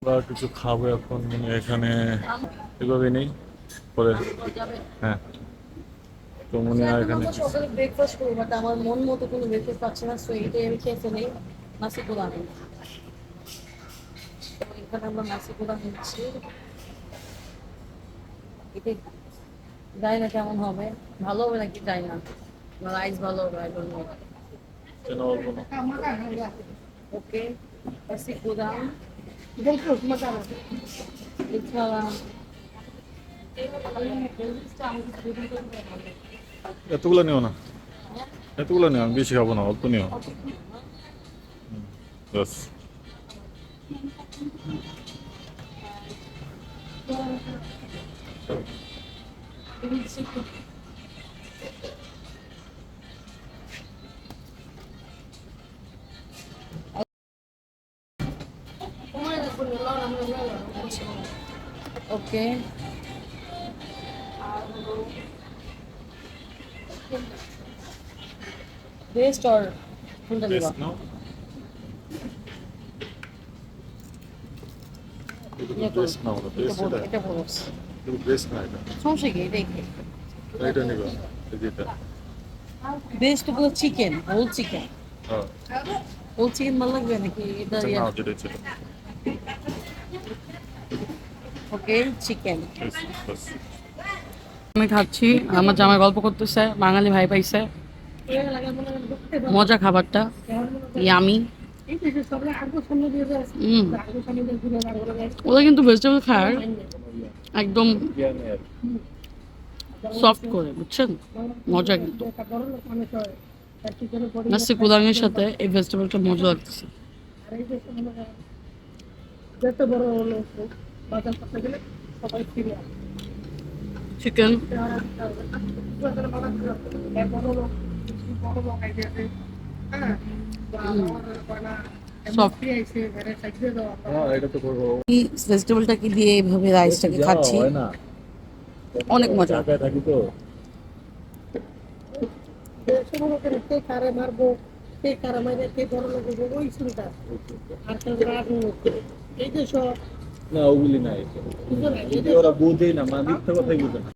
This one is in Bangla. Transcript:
আমরা কিছু খাবো এখন, মানে এখানে এভাবে নেই পরে। হ্যাঁ, তো মনে হয় এখানে সকালে ব্রেকফাস্ট করবো, বাট আমার মন মতো কোনো ব্রেকফাস্ট পাচ্ছি না, সো এটাই আমি খেয়ে ফেলি। নাসি পোলাও, তো এখানে আমরা নাসি পোলাও নিচ্ছি। এটাই জানি না কেমন হবে, ভালো হবে নাকি জানি না, রাইস ভালো হবে, আই ডোন্ট নো। কেন বলবো না। ওকে, নাসি পোলাও এছাড়া এতগুলো নিও না, এতগুলো নিও, আমি বেশি খাবো না, অল্প নিও। বাস। ওকে, বেস্ট অর কোনটা নিবা? টেস্ট নাও, টেস্ট নাও, টেস্ট এটা, এটা বলো, বেস্ট না এটা। সমস্যা কি? এটাই এটা নিবা, এই যেটা। বেস্ট পুরো চিকেন, হোল চিকেন। হ্যাঁ, হোল চিকেন ভালো লাগবে নাকি এটা? আচ্ছা নাও, যেটা ছিল। ওকে, চিকেন। বাস। আমি খাচ্ছি, আমার জামাই গল্প করতেছে, বাঙালি ভাই পাইছে, মজা খাবারটা, ইয়ামি। ওরা কিন্তু ভেজিটেবল খায় একদম সফট করে, বুঝছেন, মজা কিন্তু। নাসি কুলাঙের সাথে এই ভেজিটেবলটা মজা লাগতেছে। Chicken soft. হ্যাঁ, এটা তো করবো। ভেজিটেবলটাকে দিয়ে এইভাবে রাইসটাকে খাচ্ছি, হয় না, অনেক মজা। ঢাকায় থাকি তো। না, ওগুলি নাই, ওরা বোঝেই না, মানে মিথ্যা কথাই বুঝে না।